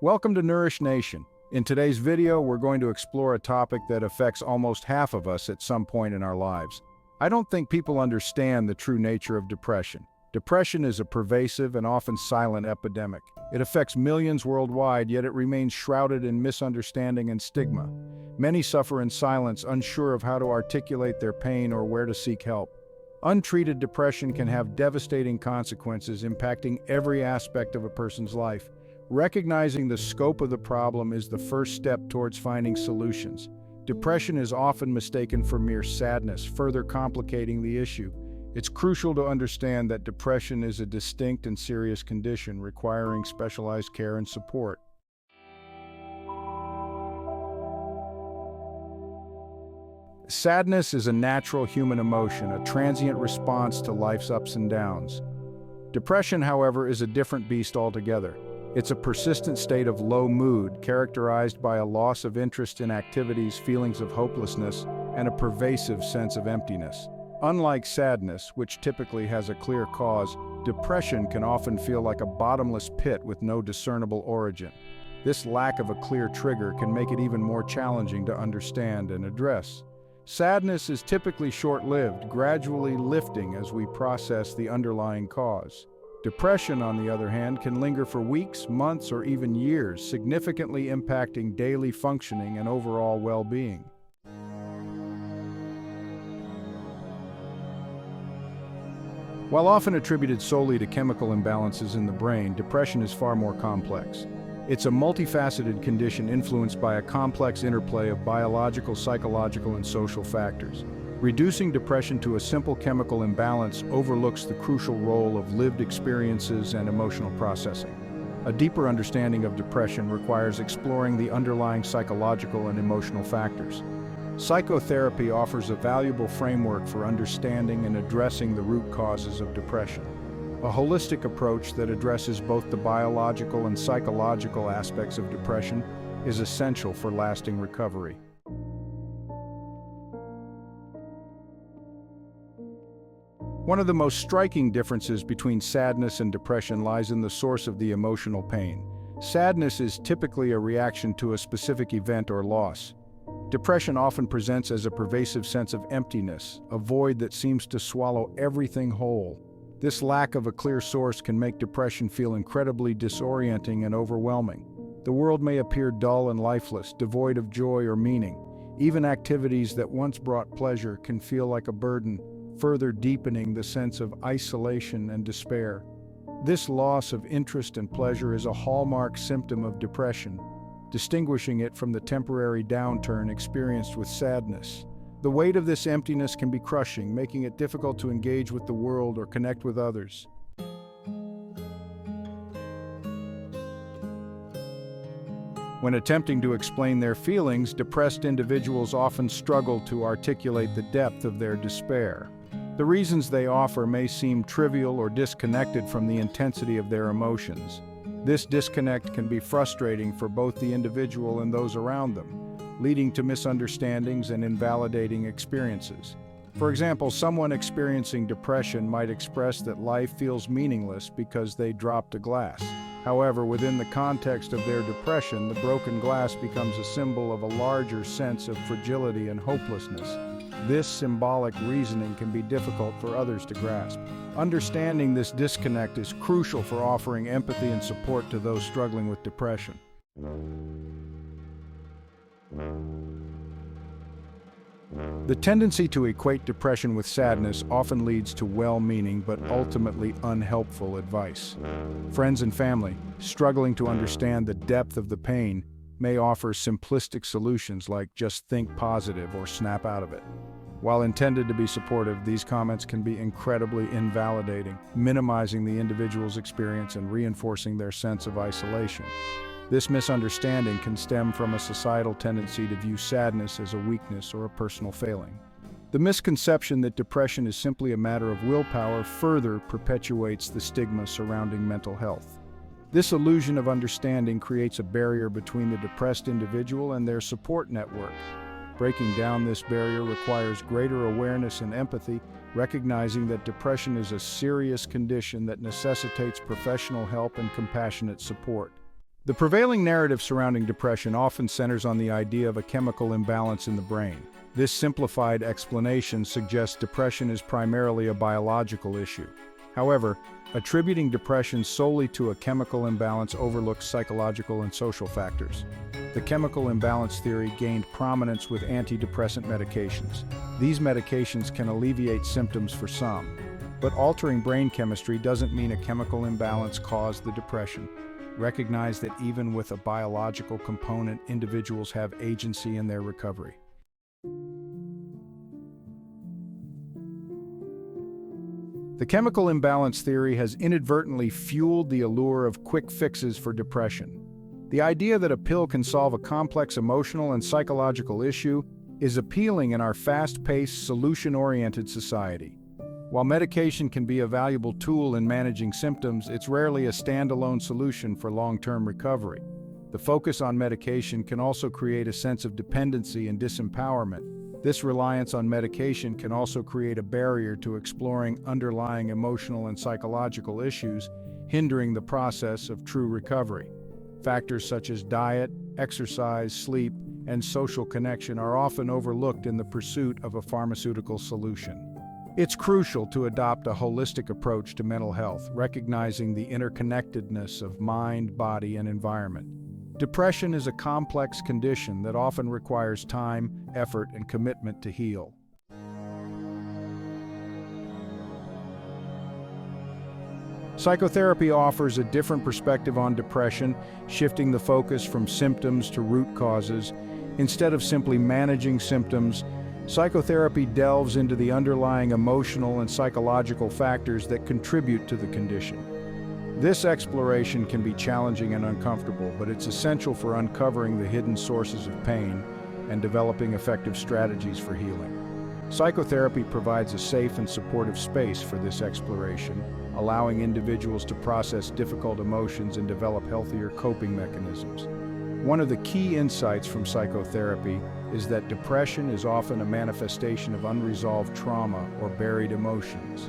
Welcome to Nourish Nation. In today's video, we're going to explore a topic that affects almost half of us at some point in our lives. I don't think people understand the true nature of depression. Depression is a pervasive and often silent epidemic. It affects millions worldwide, yet it remains shrouded in misunderstanding and stigma. Many suffer in silence, unsure of how to articulate their pain or where to seek help. Untreated depression can have devastating consequences, impacting every aspect of a person's life. Recognizing the scope of the problem is the first step towards finding solutions. Depression is often mistaken for mere sadness, further complicating the issue. It's crucial to understand that depression is a distinct and serious condition requiring specialized care and support. Sadness is a natural human emotion, a transient response to life's ups and downs. Depression, however, is a different beast altogether. It's a persistent state of low mood characterized by a loss of interest in activities, feelings of hopelessness, and a pervasive sense of emptiness. Unlike sadness, which typically has a clear cause, depression can often feel like a bottomless pit with no discernible origin. This lack of a clear trigger can make it even more challenging to understand and address. Sadness is typically short-lived, gradually lifting as we process the underlying cause. Depression, on the other hand, can linger for weeks, months, or even years, significantly impacting daily functioning and overall well-being. While often attributed solely to chemical imbalances in the brain, depression is far more complex. It's a multifaceted condition influenced by a complex interplay of biological, psychological, and social factors. Reducing depression to a simple chemical imbalance overlooks the crucial role of lived experiences and emotional processing. A deeper understanding of depression requires exploring the underlying psychological and emotional factors. Psychotherapy offers a valuable framework for understanding and addressing the root causes of depression. A holistic approach that addresses both the biological and psychological aspects of depression is essential for lasting recovery. One of the most striking differences between sadness and depression lies in the source of the emotional pain. Sadness is typically a reaction to a specific event or loss. Depression often presents as a pervasive sense of emptiness, a void that seems to swallow everything whole. This lack of a clear source can make depression feel incredibly disorienting and overwhelming. The world may appear dull and lifeless, devoid of joy or meaning. Even activities that once brought pleasure can feel like a burden, further deepening the sense of isolation and despair. This loss of interest and pleasure is a hallmark symptom of depression, distinguishing it from the temporary downturn experienced with sadness. The weight of this emptiness can be crushing, making it difficult to engage with the world or connect with others. When attempting to explain their feelings, depressed individuals often struggle to articulate the depth of their despair. The reasons they offer may seem trivial or disconnected from the intensity of their emotions. This disconnect can be frustrating for both the individual and those around them, leading to misunderstandings and invalidating experiences. For example, someone experiencing depression might express that life feels meaningless because they dropped a glass. However, within the context of their depression, the broken glass becomes a symbol of a larger sense of fragility and hopelessness. This symbolic reasoning can be difficult for others to grasp. Understanding this disconnect is crucial for offering empathy and support to those struggling with depression. The tendency to equate depression with sadness often leads to well-meaning but ultimately unhelpful advice. Friends and family, struggling to understand the depth of the pain, may offer simplistic solutions like just think positive or snap out of it. While intended to be supportive, these comments can be incredibly invalidating, minimizing the individual's experience and reinforcing their sense of isolation. This misunderstanding can stem from a societal tendency to view sadness as a weakness or a personal failing. The misconception that depression is simply a matter of willpower further perpetuates the stigma surrounding mental health. This illusion of understanding creates a barrier between the depressed individual and their support network. Breaking down this barrier requires greater awareness and empathy, recognizing that depression is a serious condition that necessitates professional help and compassionate support. The prevailing narrative surrounding depression often centers on the idea of a chemical imbalance in the brain. This simplified explanation suggests depression is primarily a biological issue. However, attributing depression solely to a chemical imbalance overlooks psychological and social factors. The chemical imbalance theory gained prominence with antidepressant medications. These medications can alleviate symptoms for some, but altering brain chemistry doesn't mean a chemical imbalance caused the depression. Recognize that even with a biological component, individuals have agency in their recovery. The chemical imbalance theory has inadvertently fueled the allure of quick fixes for depression. The idea that a pill can solve a complex emotional and psychological issue is appealing in our fast-paced, solution-oriented society. While medication can be a valuable tool in managing symptoms, it's rarely a standalone solution for long-term recovery. The focus on medication can also create a sense of dependency and disempowerment. This reliance on medication can also create a barrier to exploring underlying emotional and psychological issues, hindering the process of true recovery. Factors such as diet, exercise, sleep, and social connection are often overlooked in the pursuit of a pharmaceutical solution. It's crucial to adopt a holistic approach to mental health, recognizing the interconnectedness of mind, body, and environment. Depression is a complex condition that often requires time, effort, and commitment to heal. Psychotherapy offers a different perspective on depression, shifting the focus from symptoms to root causes. Instead of simply managing symptoms, psychotherapy delves into the underlying emotional and psychological factors that contribute to the condition. This exploration can be challenging and uncomfortable, but it's essential for uncovering the hidden sources of pain and developing effective strategies for healing. Psychotherapy provides a safe and supportive space for this exploration, allowing individuals to process difficult emotions and develop healthier coping mechanisms. One of the key insights from psychotherapy is that depression is often a manifestation of unresolved trauma or buried emotions.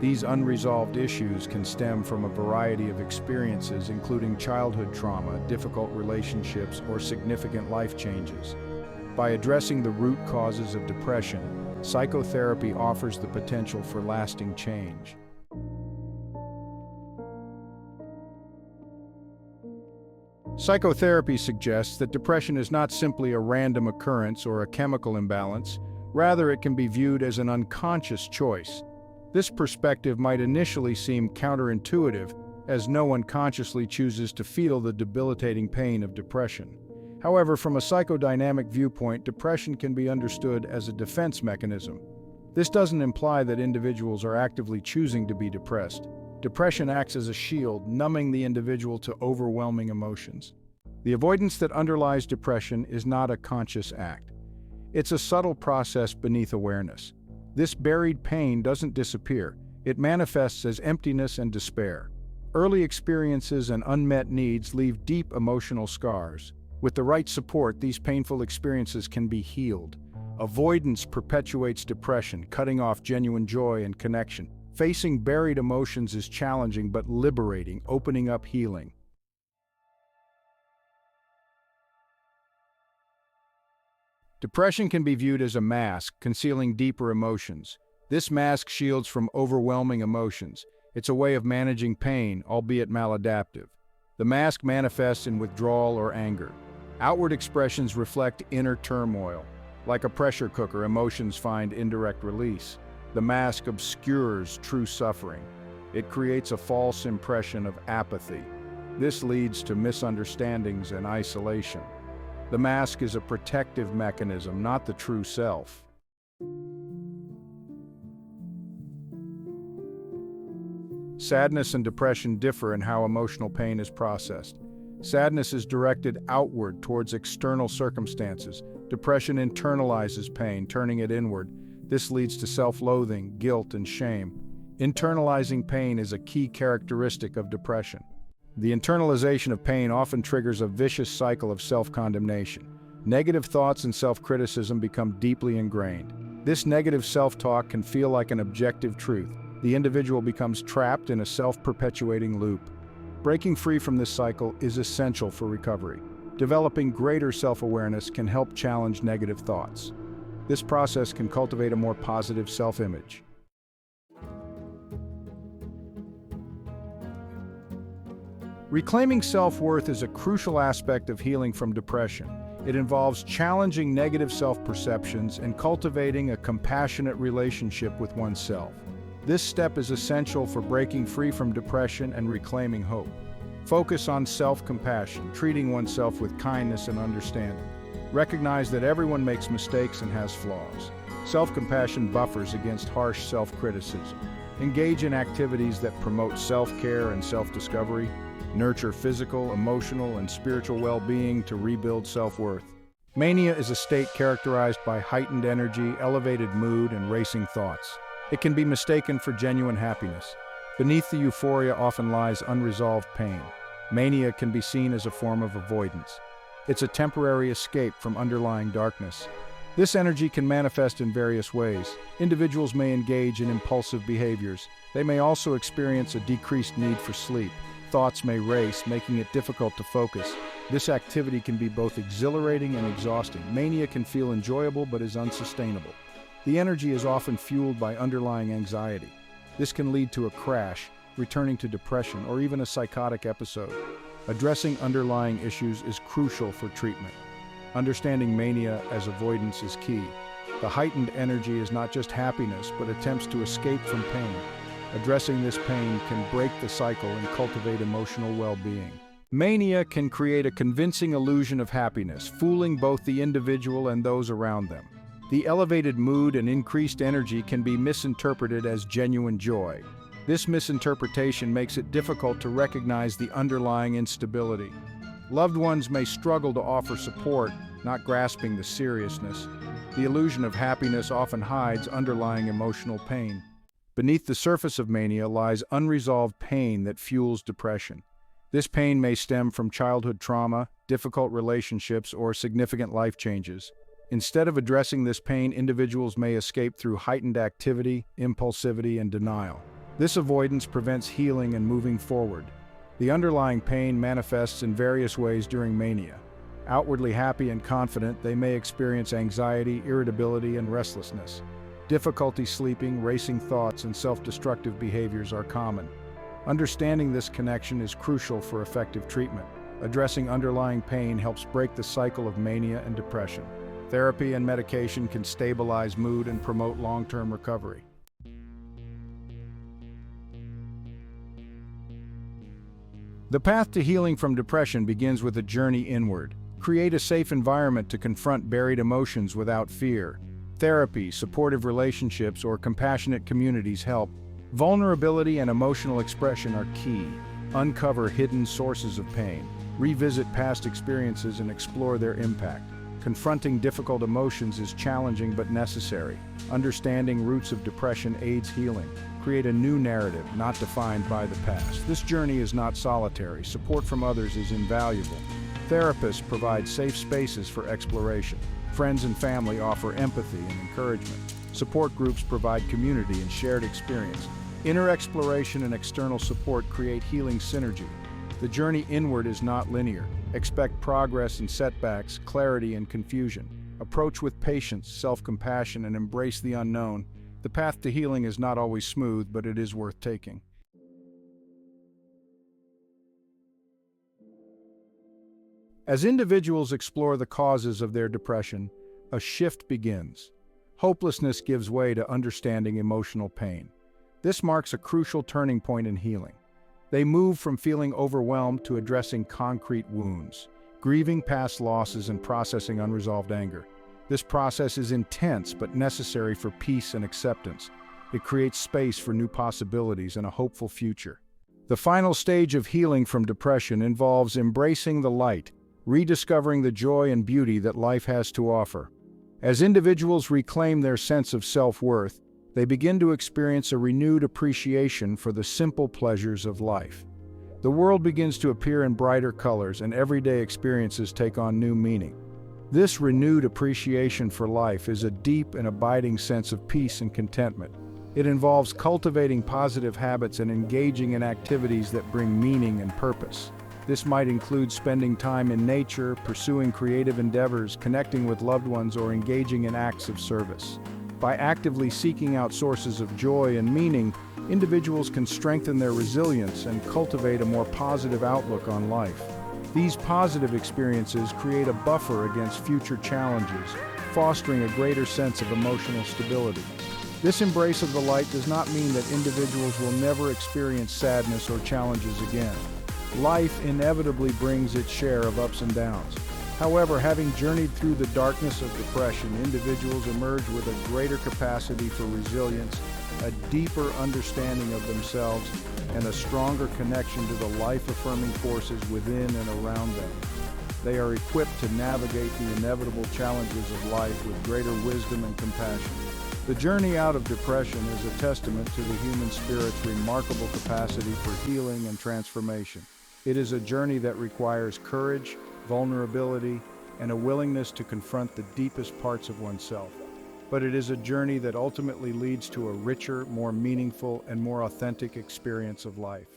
These unresolved issues can stem from a variety of experiences, including childhood trauma, difficult relationships, or significant life changes. By addressing the root causes of depression, psychotherapy offers the potential for lasting change. Psychotherapy suggests that depression is not simply a random occurrence or a chemical imbalance, rather it can be viewed as an unconscious choice. This perspective might initially seem counterintuitive, as no one consciously chooses to feel the debilitating pain of depression. However, from a psychodynamic viewpoint, depression can be understood as a defense mechanism. This doesn't imply that individuals are actively choosing to be depressed. Depression acts as a shield, numbing the individual to overwhelming emotions. The avoidance that underlies depression is not a conscious act. It's a subtle process beneath awareness. This buried pain doesn't disappear. It manifests as emptiness and despair. Early experiences and unmet needs leave deep emotional scars. With the right support, these painful experiences can be healed. Avoidance perpetuates depression, cutting off genuine joy and connection. Facing buried emotions is challenging but liberating, opening up healing. Depression can be viewed as a mask, concealing deeper emotions. This mask shields from overwhelming emotions. It's a way of managing pain, albeit maladaptive. The mask manifests in withdrawal or anger. Outward expressions reflect inner turmoil. Like a pressure cooker, emotions find indirect release. The mask obscures true suffering. It creates a false impression of apathy. This leads to misunderstandings and isolation. The mask is a protective mechanism, not the true self. Sadness and depression differ in how emotional pain is processed. Sadness is directed outward towards external circumstances. Depression internalizes pain, turning it inward. This leads to self-loathing, guilt, and shame. Internalizing pain is a key characteristic of depression. The internalization of pain often triggers a vicious cycle of self-condemnation. Negative thoughts and self-criticism become deeply ingrained. This negative self-talk can feel like an objective truth. The individual becomes trapped in a self-perpetuating loop. Breaking free from this cycle is essential for recovery. Developing greater self-awareness can help challenge negative thoughts. This process can cultivate a more positive self-image. Reclaiming self-worth is a crucial aspect of healing from depression. It involves challenging negative self-perceptions and cultivating a compassionate relationship with oneself. This step is essential for breaking free from depression and reclaiming hope. Focus on self-compassion, treating oneself with kindness and understanding. Recognize that everyone makes mistakes and has flaws. Self-compassion buffers against harsh self-criticism. Engage in activities that promote self-care and self-discovery. Nurture physical, emotional, and spiritual well-being to rebuild self-worth. Mania is a state characterized by heightened energy, elevated mood, and racing thoughts. It can be mistaken for genuine happiness. Beneath the euphoria often lies unresolved pain. Mania can be seen as a form of avoidance. It's a temporary escape from underlying darkness. This energy can manifest in various ways. Individuals may engage in impulsive behaviors. They may also experience a decreased need for sleep. Thoughts may race, making it difficult to focus. This activity can be both exhilarating and exhausting. Mania can feel enjoyable but is unsustainable. The energy is often fueled by underlying anxiety. This can lead to a crash, returning to depression, or even a psychotic episode. Addressing underlying issues is crucial for treatment. Understanding mania as avoidance is key. The heightened energy is not just happiness, but attempts to escape from pain. Addressing this pain can break the cycle and cultivate emotional well-being. Mania can create a convincing illusion of happiness, fooling both the individual and those around them. The elevated mood and increased energy can be misinterpreted as genuine joy. This misinterpretation makes it difficult to recognize the underlying instability. Loved ones may struggle to offer support, not grasping the seriousness. The illusion of happiness often hides underlying emotional pain. Beneath the surface of mania lies unresolved pain that fuels depression. This pain may stem from childhood trauma, difficult relationships, or significant life changes. Instead of addressing this pain, individuals may escape through heightened activity, impulsivity, and denial. This avoidance prevents healing and moving forward. The underlying pain manifests in various ways during mania. Outwardly happy and confident, they may experience anxiety, irritability, and restlessness. Difficulty sleeping, racing thoughts, and self-destructive behaviors are common. Understanding this connection is crucial for effective treatment. Addressing underlying pain helps break the cycle of mania and depression. Therapy and medication can stabilize mood and promote long-term recovery. The path to healing from depression begins with a journey inward. Create a safe environment to confront buried emotions without fear. Therapy, supportive relationships, or compassionate communities help. Vulnerability and emotional expression are key. Uncover hidden sources of pain. Revisit past experiences and explore their impact. Confronting difficult emotions is challenging but necessary. Understanding roots of depression aids healing. Create a new narrative, not defined by the past. This journey is not solitary. Support from others is invaluable. Therapists provide safe spaces for exploration. Friends and family offer empathy and encouragement. Support groups provide community and shared experience. Inner exploration and external support create healing synergy. The journey inward is not linear. Expect progress and setbacks, clarity and confusion. Approach with patience, self-compassion, and embrace the unknown. The path to healing is not always smooth, but it is worth taking. As individuals explore the causes of their depression, a shift begins. Hopelessness gives way to understanding emotional pain. This marks a crucial turning point in healing. They move from feeling overwhelmed to addressing concrete wounds, grieving past losses and processing unresolved anger. This process is intense but necessary for peace and acceptance. It creates space for new possibilities and a hopeful future. The final stage of healing from depression involves embracing the light, rediscovering the joy and beauty that life has to offer. As individuals reclaim their sense of self-worth, they begin to experience a renewed appreciation for the simple pleasures of life. The world begins to appear in brighter colors, and everyday experiences take on new meaning. This renewed appreciation for life is a deep and abiding sense of peace and contentment. It involves cultivating positive habits and engaging in activities that bring meaning and purpose. This might include spending time in nature, pursuing creative endeavors, connecting with loved ones, or engaging in acts of service. By actively seeking out sources of joy and meaning, individuals can strengthen their resilience and cultivate a more positive outlook on life. These positive experiences create a buffer against future challenges, fostering a greater sense of emotional stability. This embrace of the light does not mean that individuals will never experience sadness or challenges again. Life inevitably brings its share of ups and downs. However, having journeyed through the darkness of depression, individuals emerge with a greater capacity for resilience, a deeper understanding of themselves, and a stronger connection to the life-affirming forces within and around them. They are equipped to navigate the inevitable challenges of life with greater wisdom and compassion. The journey out of depression is a testament to the human spirit's remarkable capacity for healing and transformation. It is a journey that requires courage, vulnerability, and a willingness to confront the deepest parts of oneself. But it is a journey that ultimately leads to a richer, more meaningful, and more authentic experience of life.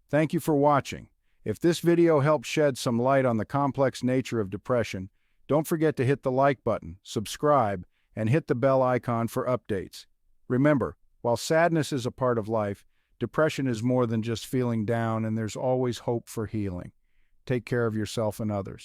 Thank you for watching. If this video helped shed some light on the complex nature of depression, don't forget to hit the like button, subscribe, and hit the bell icon for updates. Remember, while sadness is a part of life, depression is more than just feeling down, and there's always hope for healing. Take care of yourself and others.